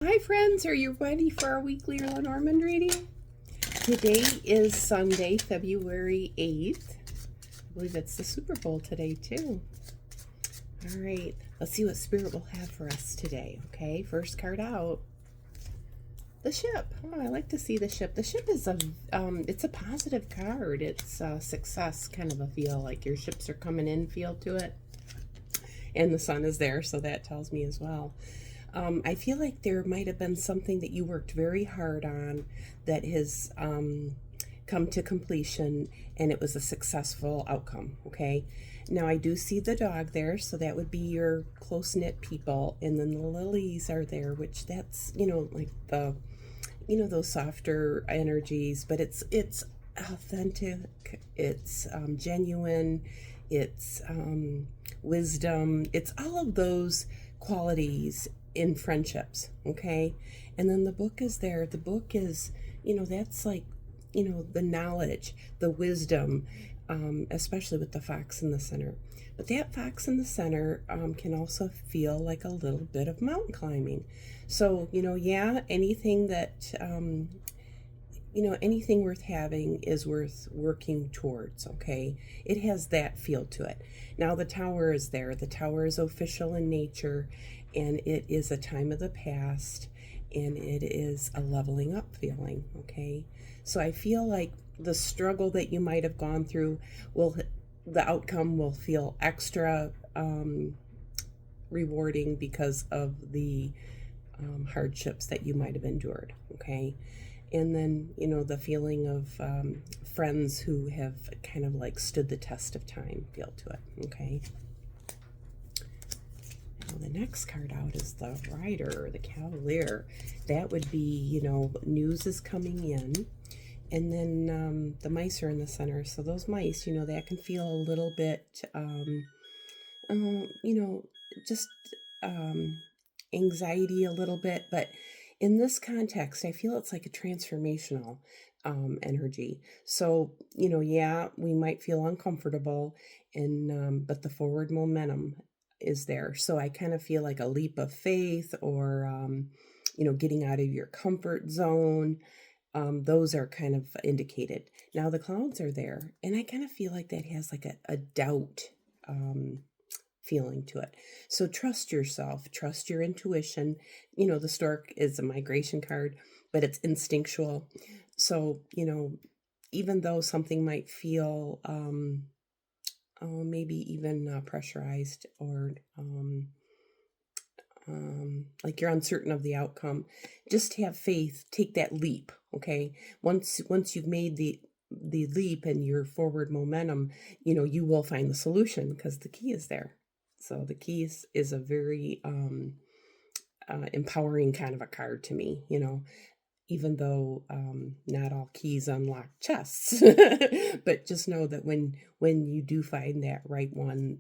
Hi friends, are you ready for our weekly Lenormand reading? Today is Sunday, February 8th. I believe it's the Super Bowl today too. All right, let's see what Spirit will have for us today, okay? First card out. The ship. Oh, I like to see the ship. The ship is it's a positive card. It's success kind of a feel, like your ships are coming in feel to it. And the sun is there, so that tells me as well. I feel like there might have been something that you worked very hard on that has come to completion, and it was a successful outcome, okay? Now, I do see the dog there, so that would be your close-knit people, and then the lilies are there, which that's, like those softer energies, but it's authentic, it's genuine, it's wisdom, it's all of those qualities in friendships, okay? And then the book is there. The book is, that's like, the knowledge, the wisdom, especially with the fox in the center. But that fox in the center can also feel like a little bit of mountain climbing. So, yeah, anything that, anything worth having is worth working towards, okay? It has that feel to it. Now, the tower is there. The tower is official in nature, and it is a time of the past, and it is a leveling up feeling, okay? So I feel like the struggle that you might have gone through the outcome will feel extra rewarding because of the hardships that you might have endured, okay? And then, the feeling of friends who have kind of like stood the test of time feel to it, okay? Now, the next card out is the Rider, the Cavalier. That would be, news is coming in. And then the mice are in the center. So those mice, that can feel a little bit, just anxiety a little bit. But in this context, I feel it's like a transformational energy. So, yeah, we might feel uncomfortable, but the forward momentum is there. So I kind of feel like a leap of faith, or, getting out of your comfort zone. Those are kind of indicated. Now the clouds are there, and I kind of feel like that has like a doubt feeling to it. So trust yourself, trust your intuition. The stork is a migration card, but it's instinctual. So, even though something might feel maybe even pressurized, or like you're uncertain of the outcome, just have faith, take that leap, okay? Once you've made the leap and your forward momentum, you will find the solution because the key is there. So the keys is a very empowering kind of a card to me, even though not all keys unlock chests. But just know that when you do find that right one,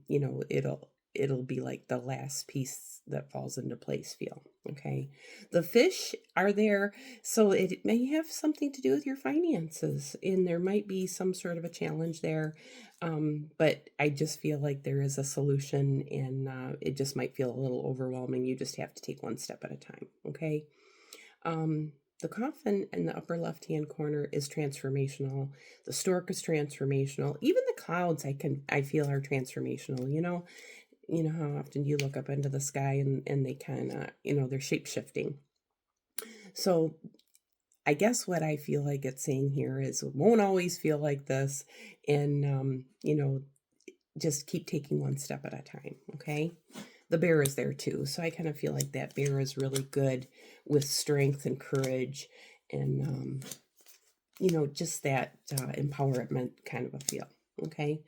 it'll be like the last piece that falls into place feel, okay? The fish are there, so it may have something to do with your finances, and there might be some sort of a challenge there, but I just feel like there is a solution, and it just might feel a little overwhelming. You just have to take one step at a time, okay? The coffin in the upper left-hand corner is transformational. The stork is transformational. Even the clouds I feel are transformational. How often you look up into the sky, and they kind of, they're shape-shifting. So I guess what I feel like it's saying here is it won't always feel like this, and just keep taking one step at a time, okay? The bear is there too, so I kind of feel like that bear is really good with strength and courage, and just that empowerment kind of a feel, okay?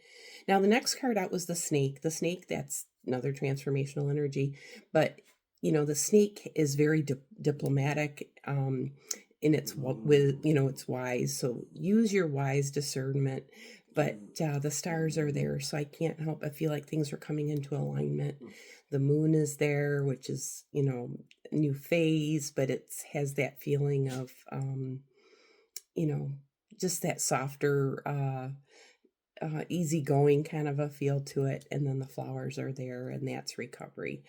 Now the next card out was the snake. The snake, that's another transformational energy, but the snake is very diplomatic, in its with it's wise. So use your wise discernment. But the stars are there, so I can't help. I feel like things are coming into alignment. The moon is there, which is a new phase, but it has that feeling of just that softer, easygoing kind of a feel to it. And then the flowers are there, and that's recovery.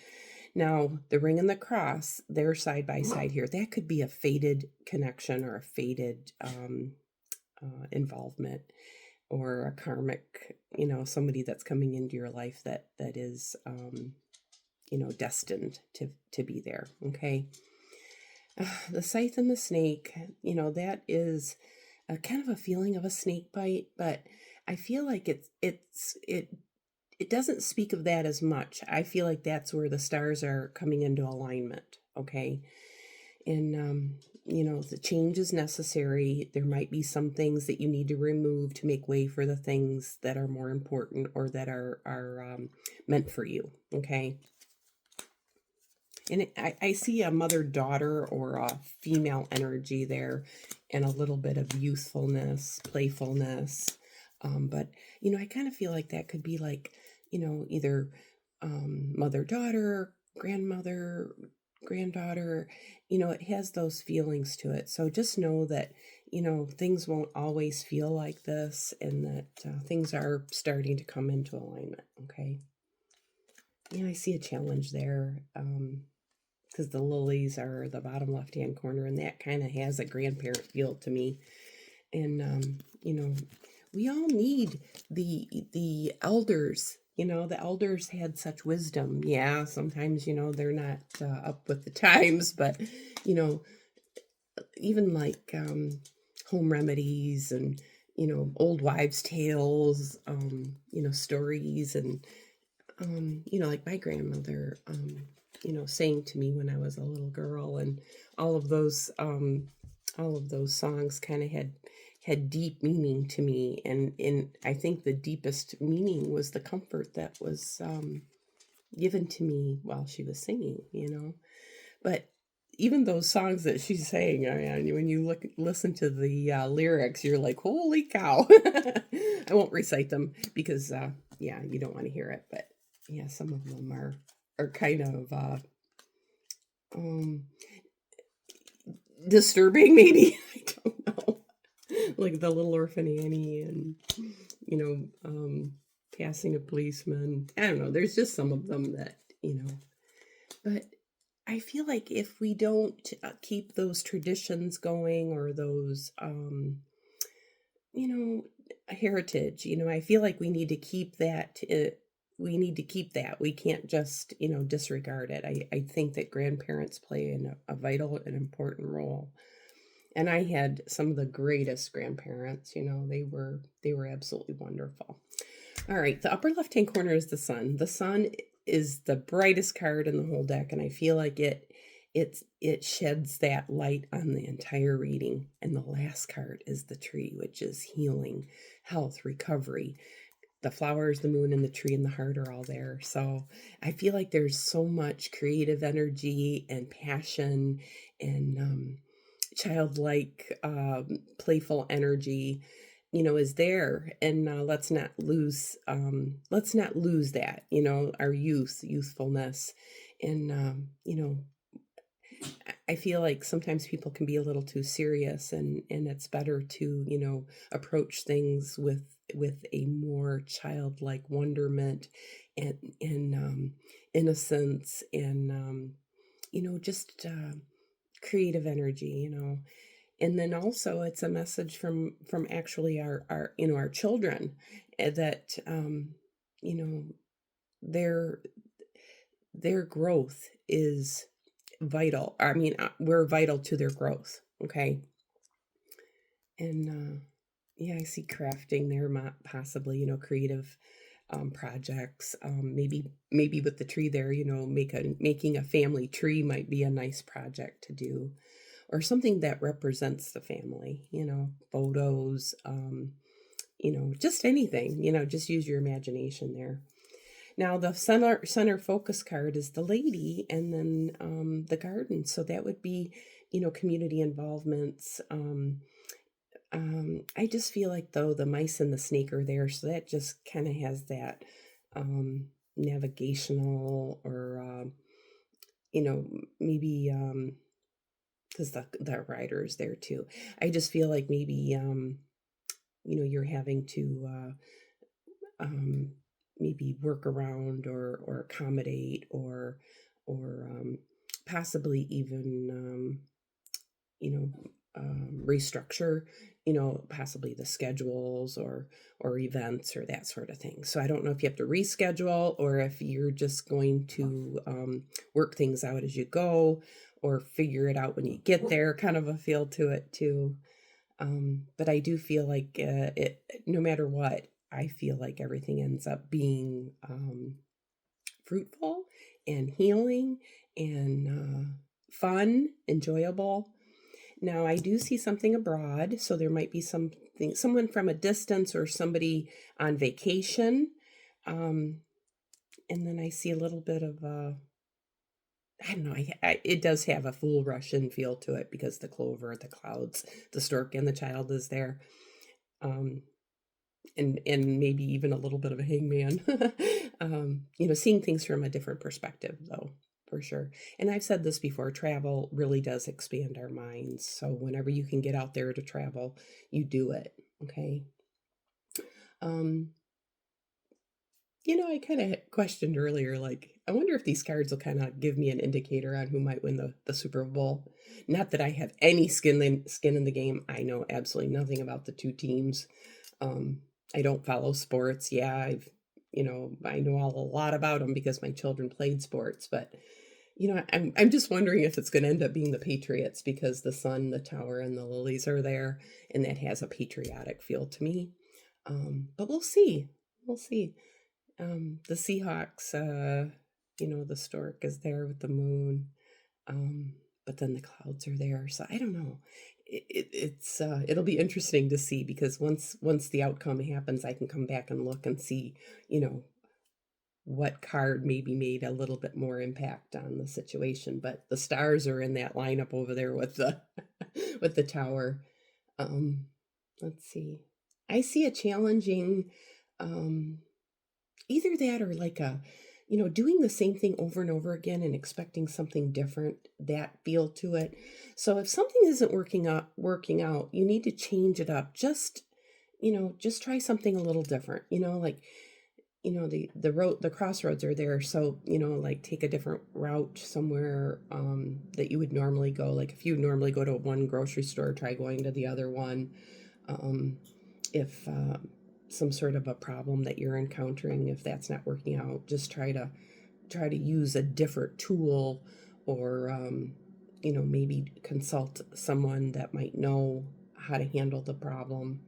Now, the ring and the cross, they're side by side here. That could be a fated connection or a fated involvement, or a karmic, somebody that's coming into your life that is, destined to be there. Okay. The scythe and the snake, that is a kind of a feeling of a snake bite, but I feel like it doesn't speak of that as much. I feel like that's where the stars are coming into alignment. Okay. And the change is necessary. There might be some things that you need to remove to make way for the things that are more important, or that are meant for you. Okay. And I see a mother-daughter or a female energy there, and a little bit of youthfulness, playfulness. But, I kind of feel like that could be like, either mother-daughter, grandmother, granddaughter. It has those feelings to it. So just know that, things won't always feel like this, and that things are starting to come into alignment. Okay. I see a challenge there. Because the lilies are the bottom left hand corner, and that kind of has a grandparent feel to me. And we all need the elders. The elders had such wisdom. Yeah, sometimes they're not up with the times, but even like home remedies, and old wives' tales, stories, and like my grandmother, saying to me when I was a little girl, and all of those, songs kind of had deep meaning to me, and I think the deepest meaning was the comfort that was given to me while she was singing. But even those songs that she's saying, when you listen to the lyrics, you're like, holy cow. I won't recite them because, you don't want to hear it. But yeah, some of them are kind of um, disturbing, maybe. I don't know. Like the Little Orphan Annie, and, passing a policeman. I don't know. There's just some of them that. But I feel like if we don't keep those traditions going, or those, you know, heritage, I feel like we need to keep that. We need to keep that. We can't just, disregard it. I think that grandparents play a vital and important role. And I had some of the greatest grandparents. They were absolutely wonderful. All right, the upper left-hand corner is the sun. The sun is the brightest card in the whole deck, and I feel like it sheds that light on the entire reading. And the last card is the tree, which is healing, health, recovery. The flowers, the moon, and the tree and the heart are all there. So I feel like there's so much creative energy and passion, and childlike, playful energy, is there. And let's not lose that, our youthfulness. And I feel like sometimes people can be a little too serious, and it's better to, approach things with a more childlike wonderment, and innocence, and just creative energy. And then also it's a message from actually our children, that you know their their growth is vital. I mean, we're vital to their growth. Okay. And yeah, I see crafting there, possibly, creative projects. Maybe with the tree there, making a family tree might be a nice project to do, or something that represents the family. Photos. Just anything. Just use your imagination there. Now the center focus card is the lady, and then the garden. So that would be, community involvements. I just feel like, though, the mice and the snake are there, so that just kind of has that navigational, or maybe because the rider is there too. I just feel like maybe you're having to maybe work around, or accommodate, or or possibly even, you know, restructure, possibly the schedules or events or that sort of thing. So I don't know if you have to reschedule or if you're just going to work things out as you go or figure it out when you get there, kind of a feel to it too. But I do feel like no matter what, I feel like everything ends up being fruitful and healing and fun, enjoyable. Now, I do see something abroad, so there might be someone from a distance or somebody on vacation. Um, and then I see a little bit of, I don't know, it does have a full Russian feel to it because the clover, the clouds, the stork, and the child is there. Um, and maybe even a little bit of a hangman. Seeing things from a different perspective, though, for sure. And I've said this before, travel really does expand our minds. So whenever you can get out there to travel, you do it. Okay. Um, I kind of questioned earlier, like, I wonder if these cards will kind of give me an indicator on who might win the Super Bowl. Not that I have any skin in the game. I know absolutely nothing about the two teams. Um, I don't follow sports. Yeah, I know a lot about them because my children played sports, but I'm just wondering if it's going to end up being the Patriots because the sun, the tower, and the lilies are there, and that has a patriotic feel to me. But we'll see. We'll see. The Seahawks, the stork is there with the moon. Um, but then the clouds are there, so I don't know. It'll be interesting to see because once the outcome happens, I can come back and look and see, you know, what card maybe made a little bit more impact on the situation. But the stars are in that lineup over there with the with the tower. Um, let's see. I see a challenging um either that or like doing the same thing over and over again and expecting something different, that feel to it. So if something isn't working out, you need to change it up. Just try something a little different. Like the crossroads are there, so like take a different route somewhere that you would normally go. Like if you normally go to one grocery store, try going to the other one. If some sort of a problem that you're encountering, if that's not working out, just try to use a different tool, or maybe consult someone that might know how to handle the problem.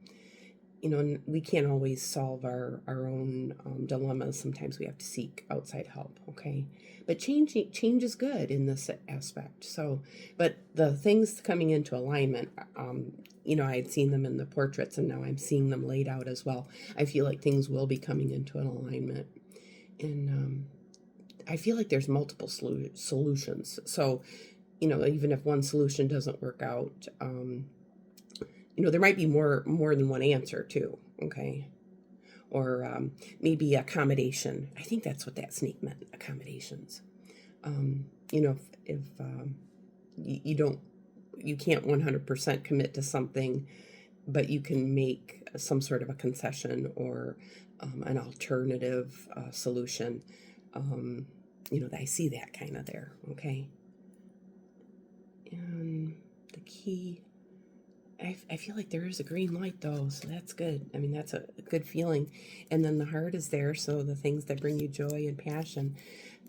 And we can't always solve our own dilemmas. Sometimes we have to seek outside help. Okay, but change is good in this aspect. So, but the things coming into alignment, I had seen them in the portraits, and now I'm seeing them laid out as well. I feel like things will be coming into an alignment, and I feel like there's multiple solutions. So, even if one solution doesn't work out, there might be more than one answer too. Okay, or maybe accommodation. I think that's what that snake meant. Accommodations. If you don't, you can't 100% commit to something, but you can make some sort of a concession or an alternative solution. I see that kind of there. Okay, and the key. I feel like there is a green light though, so that's good. I mean, that's a good feeling. And then the heart is there, so the things that bring you joy and passion.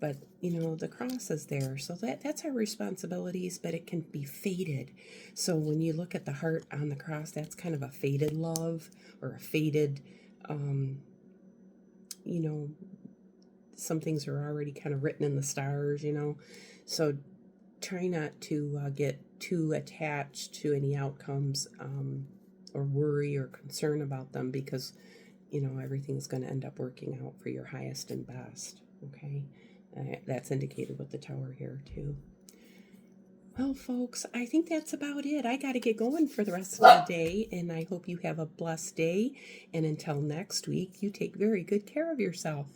But the cross is there, so that's our responsibilities, but it can be faded. So when you look at the heart on the cross, that's kind of a faded love or a faded, um, you know, some things are already kind of written in the stars. So try not to get too attached to any outcomes, or worry or concern about them, because everything's going to end up working out for your highest and best. Okay, that's indicated with the tower here too. Well, folks, I think that's about it. I got to get going for the rest of the day, and I hope you have a blessed day. And until next week, you take very good care of yourself.